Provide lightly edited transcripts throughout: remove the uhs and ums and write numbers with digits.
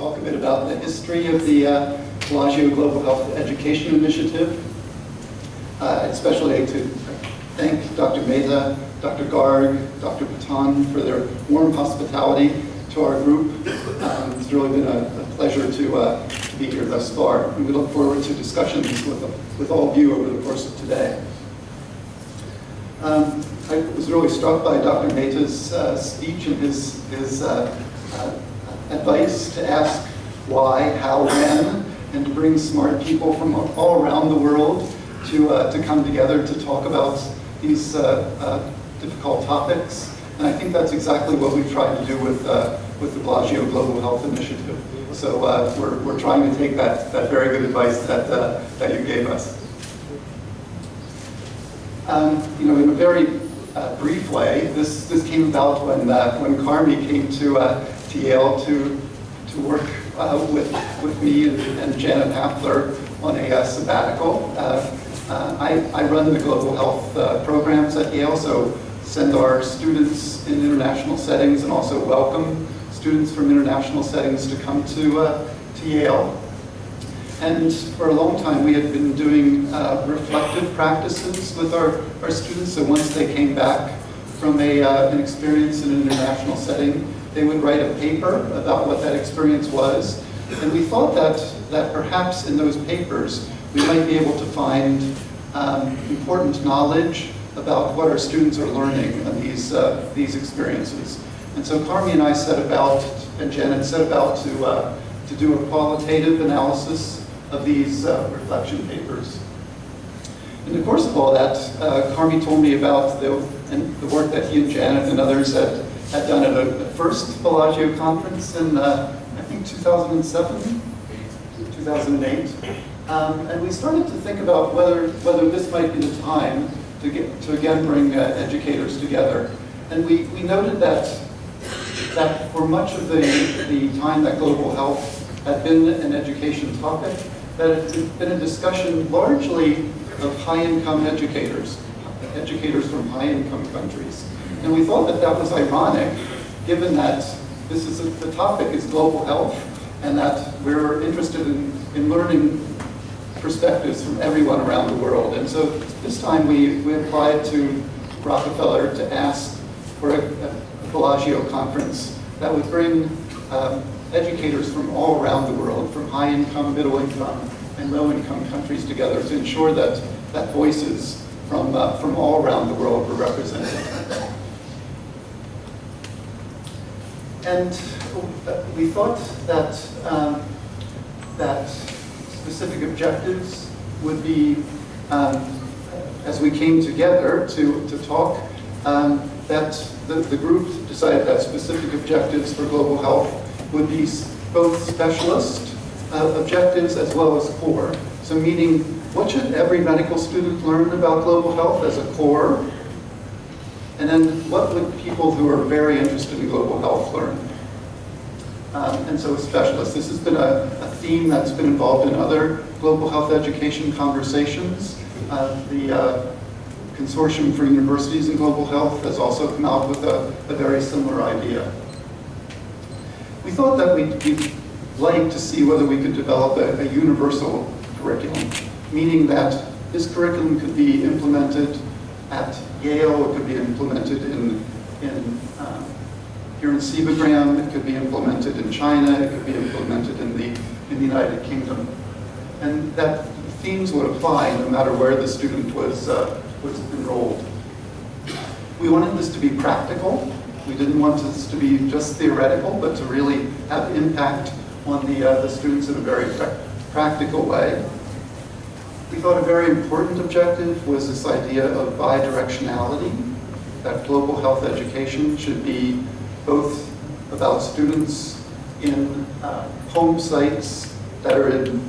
talk a bit about the history of the Bellagio Global Health Education Initiative. I'd especially like to thank Dr. Mehta, Dr. Garg, Dr. Patan for their warm hospitality to our group. It's really been a pleasure to be here thus far, and we look forward to discussions with all of you over the course of today. I was really struck by Dr. Mehta's speech and his advice to ask why, how, when, and to bring smart people from all around the world to come together to talk about these difficult topics. And I think that's exactly what we've tried to do with the Bellagio Global Health Initiative. So we're trying to take that very good advice that you gave us. In a very brief way, this came about when Carmi came to Yale to work with me and Janet Hafler on a sabbatical. I run the global health programs at Yale, so send our students in international settings and also welcome students from international settings to come to Yale. And for a long time we had been doing reflective practices with our students, so once they came back from an experience in an international setting, they would write a paper about what that experience was. And we thought that perhaps in those papers we might be able to find important knowledge about what our students are learning in these experiences. And so Carmi and I set about, and Janet set about to do a qualitative analysis of these reflection papers. In the course of all that, Carmi told me about the work that he and Janet and others had done at a first Bellagio conference in, I think, 2007, 2008. And we started to think about whether this might be the time to again bring educators together. And we noted that for much of the time that global health had been an education topic, that it had been a discussion largely of high-income educators from high-income countries. And we thought that was ironic, given that the topic is global health, and that we're interested in learning perspectives from everyone around the world. And so this time we applied to Rockefeller to ask for a Bellagio conference that would bring educators from all around the world, from high-income, middle-income, and low-income countries together to ensure that voices from all around the world were represented. And we thought that specific objectives would be, as we came together to talk, that the group decided that specific objectives for global health would be both specialist objectives as well as core. So meaning, what should every medical student learn about global health as a core? And then what would people who are very interested in global health learn? And so specialists. This has been a theme that's been involved in other global health education conversations. The Consortium for Universities in Global Health has also come out with a very similar idea. We thought that we'd like to see whether we could develop a universal curriculum, meaning that this curriculum could be implemented at Yale, it could be implemented here in Seabagram, it could be implemented in China, it could be implemented in the United Kingdom. And that themes would apply no matter where the student was enrolled. We wanted this to be practical. We didn't want this to be just theoretical, but to really have impact on the students in a very practical way. We thought a very important objective was this idea of bidirectionality, that global health education should be both about students in home sites that are in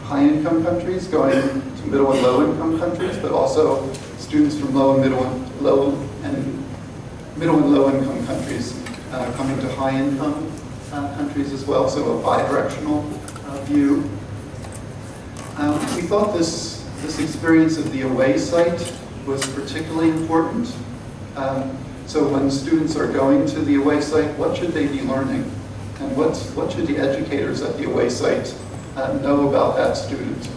high-income countries going to middle and low-income countries, but also students from middle and low-income countries coming to high-income countries as well, so a bi-directional view. We thought this experience of the away site was particularly important. So when students are going to the away site, what should they be learning? And what should the educators at the away site know about that student?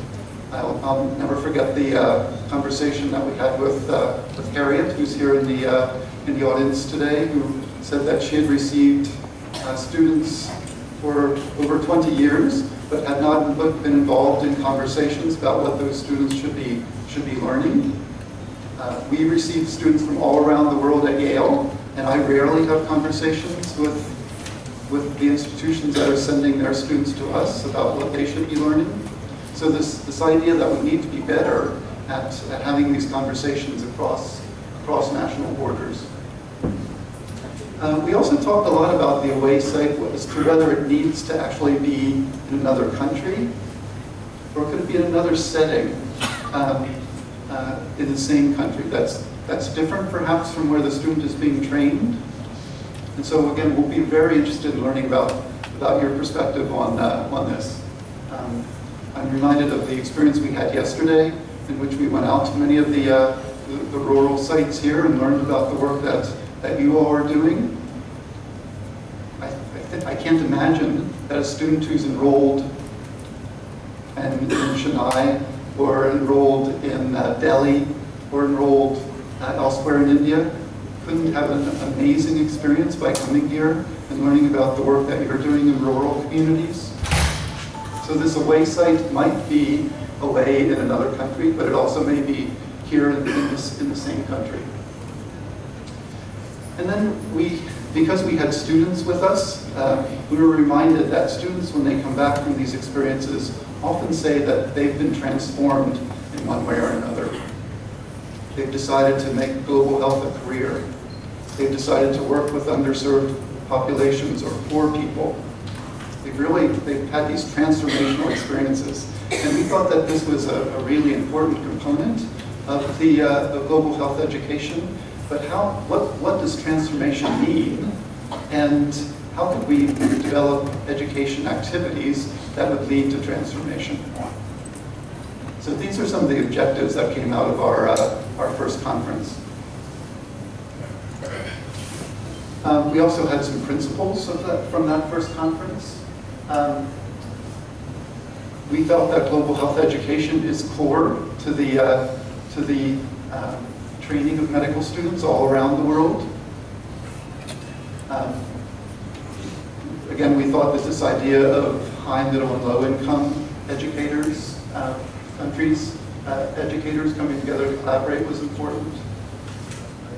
I'll never forget the conversation that we had with Harriet, who's here in the audience today, who said that she had received students for over 20 years, but had not been involved in conversations about what those students should be learning. We receive students from all around the world at Yale, and I rarely have conversations with the institutions that are sending their students to us about what they should be learning. So this idea that we need to be better at having these conversations across national borders. We also talked a lot about the away site as to whether it needs to actually be in another country, or could it be in another setting in the same country that's different perhaps from where the student is being trained. And so again, we'll be very interested in learning about your perspective on this. I'm reminded of the experience we had yesterday, in which we went out to many of the rural sites here and learned about the work that you all are doing. I can't imagine that a student who's enrolled in Chennai, or enrolled in Delhi, or enrolled elsewhere in India, couldn't have an amazing experience by coming here and learning about the work that you're doing in rural communities. So this away site might be away in another country, but it also may be here in the same country. And then because we had students with us, we were reminded that students, when they come back from these experiences, often say that they've been transformed in one way or another. They've decided to make global health a career. They've decided to work with underserved populations or poor people. They've had these transformational experiences. And we thought that this was a really important component of global health education. But what does transformation mean? And how could we develop education activities that would lead to transformation? So these are some of the objectives that came out of our first conference. We also had some principles from that first conference. We felt that global health education is core to the training of medical students all around the world. Again, we thought that this idea of high, middle, and low income educators, educators coming together to collaborate was important.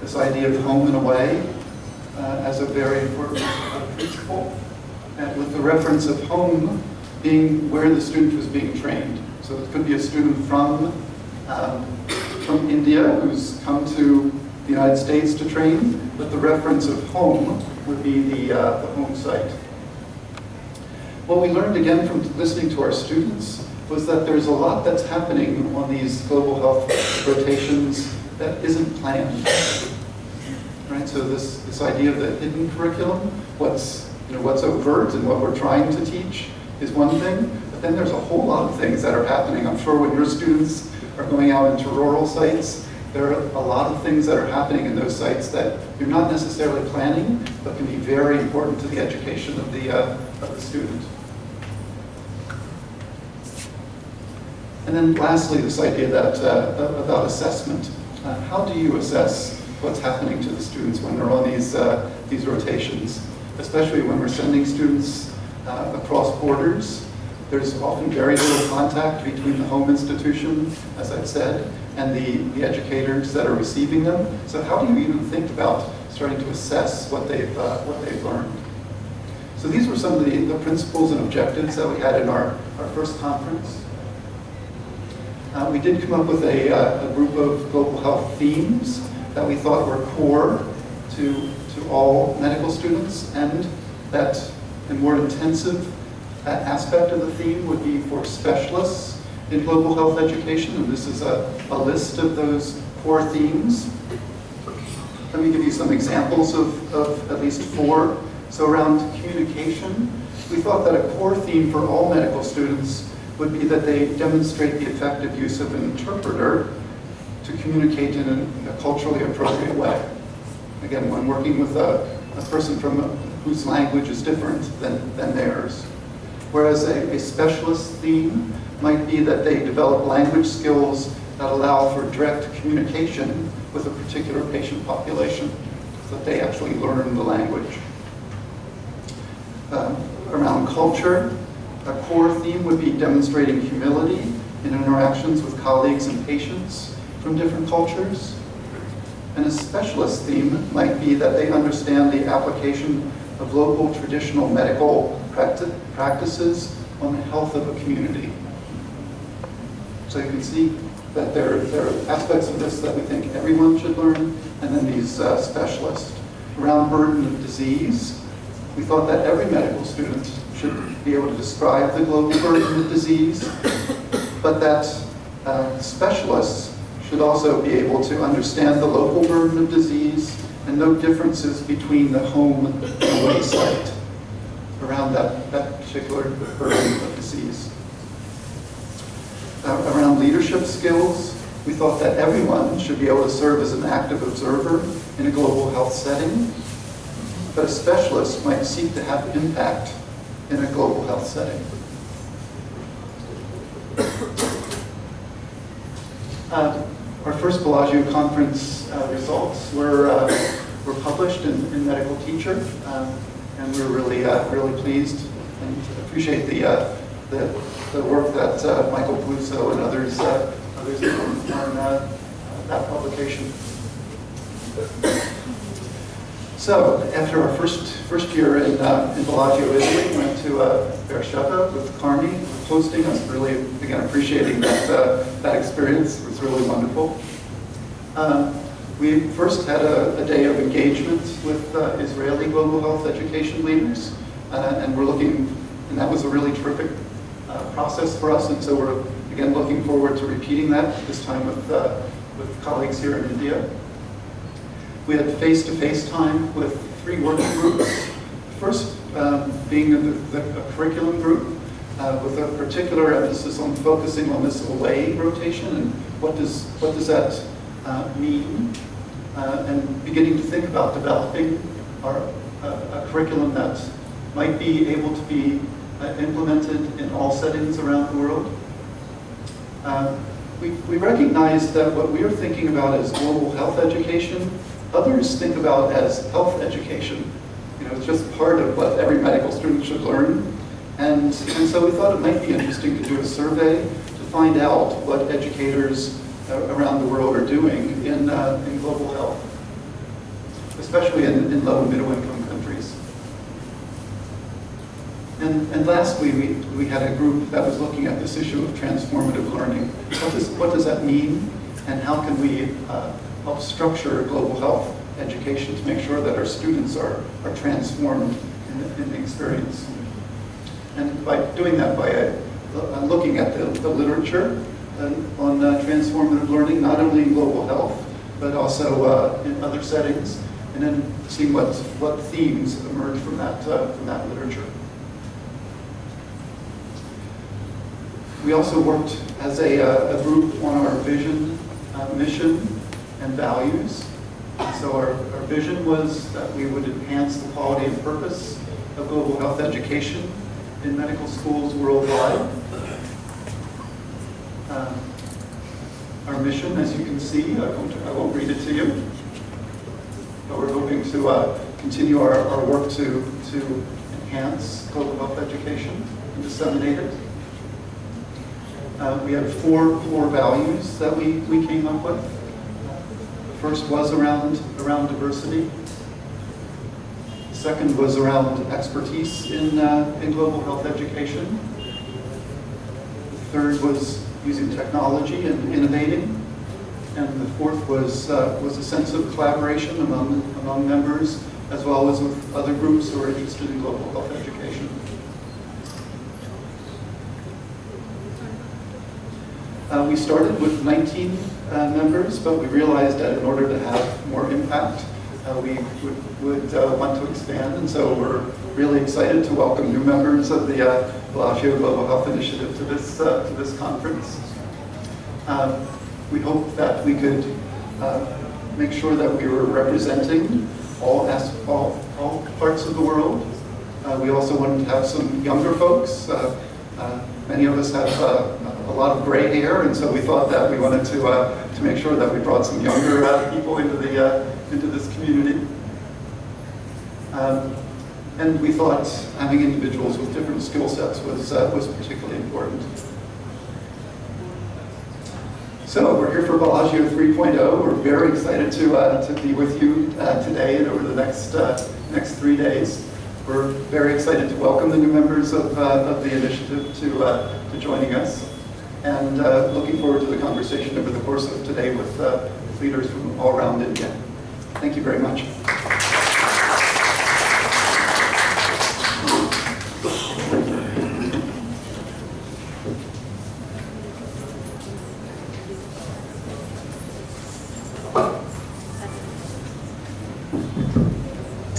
This idea of home and away as a very important principle, and with the reference of home being where the student was being trained. So it could be a student from India who's come to the United States to train, but the reference of home would be the home site. What we learned again from listening to our students was that there's a lot that's happening on these global health rotations that isn't planned. Right? So this idea of the hidden curriculum, what's overt and what we're trying to teach is one thing, but then there's a whole lot of things that are happening. I'm sure when your students are going out into rural sites, there are a lot of things that are happening in those sites that you're not necessarily planning, but can be very important to the education of the student. And then lastly, this idea that about assessment. How do you assess what's happening to the students when they're on these rotations, especially when we're sending students across borders? There's often very little contact between the home institution, as I've said, and the educators that are receiving them. So how do you even think about starting to assess what they've learned? So these were some of the principles and objectives that we had in our first conference. We did come up with a group of global health themes that we thought were core to all medical students, and that a more intensive aspect of the theme would be for specialists in global health education, and this is a list of those core themes. Let me give you some examples of at least 4. So around communication, we thought that a core theme for all medical students would be that they demonstrate the effective use of an interpreter to communicate in a culturally appropriate way. Again, when working with a person from whose language is different than theirs. Whereas a specialist theme might be that they develop language skills that allow for direct communication with a particular patient population, so that they actually learn the language. Around culture, a core theme would be demonstrating humility in interactions with colleagues and patients from different cultures. And a specialist theme might be that they understand the application of local traditional medical practices on the health of a community. So you can see that there are aspects of this that we think everyone should learn, and then these specialists. Around burden of disease, we thought that every medical student should be able to describe the global burden of disease, but that specialists should also be able to understand the local burden of disease and know differences between the home and away site around that particular burden of disease. Around leadership skills, we thought that everyone should be able to serve as an active observer in a global health setting, but a specialist might seek to have impact in a global health setting. Our first Bellagio conference results were published in Medical Teacher, and we're really pleased and appreciate the work that Michael Peluso and others did on that publication. So after our first year in Bellagio, Italy, we went to Beersheba with Carmi hosting us. Really, again, appreciating that experience. It was really wonderful. We first had a day of engagement with Israeli global health education leaders, and that was a really terrific process for us. And so we're again looking forward to repeating that this time with colleagues here in India. We had face-to-face time with 3 working groups. First being a curriculum group with a particular emphasis on focusing on this away rotation and what does that mean, and beginning to think about developing a curriculum that might be able to be implemented in all settings around the world. We recognize that what we are thinking about as global health education, others think about as health education. You know, it's just part of what every medical student should learn. And so we thought it might be interesting to do a survey to find out what educators around the world are doing in global health, especially in low and middle income countries. And lastly, we had a group that was looking at this issue of transformative learning. What does that mean, and how can we help structure global health education to make sure that our students are transformed in the experience? And by doing that, by looking at the literature on transformative learning, not only in global health, but also in other settings, and then seeing what themes emerge from that literature. We also worked as a group on our vision, mission, and values. So our vision was that we would enhance the quality and purpose of global health education in medical schools worldwide. Our mission, as you can see, I won't read it to you, but we're hoping to continue our work to enhance global health education and disseminate it. We had 4 core values that we came up with. The first was around diversity. The second was around expertise in global health education. The third was using technology and innovating. And the fourth was a sense of collaboration among members, as well as with other groups who are interested in global health education. We started with 19 members, but we realized that in order to have more impact, we would want to expand, and so we're really excited to welcome new members of the Bellagio Global Health Initiative to this conference. We hope that we could make sure that we were representing all all parts of the world. We also wanted to have some younger folks. Many of us have a lot of gray hair, and so we thought that we wanted to make sure that we brought some younger people into this community. And we thought having individuals with different skill sets was particularly important. So we're here for Bellagio 3.0. We're very excited to be with you today and over the next 3 days. We're very excited to welcome the new members of the initiative to joining us, and looking forward to the conversation over the course of today with leaders from all around India. Thank you very much.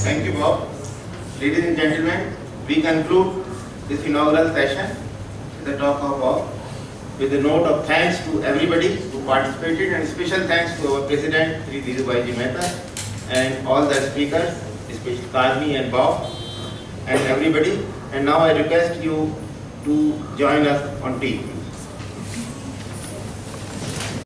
Thank you, Bob. Ladies and gentlemen, we conclude this inaugural session with the talk of Bob with a note of thanks to everybody who participated, and special thanks to our President, Sri BGHEI Mehta, and all the speakers, especially Karmi and Bob, and everybody. And now I request you to join us on Teams.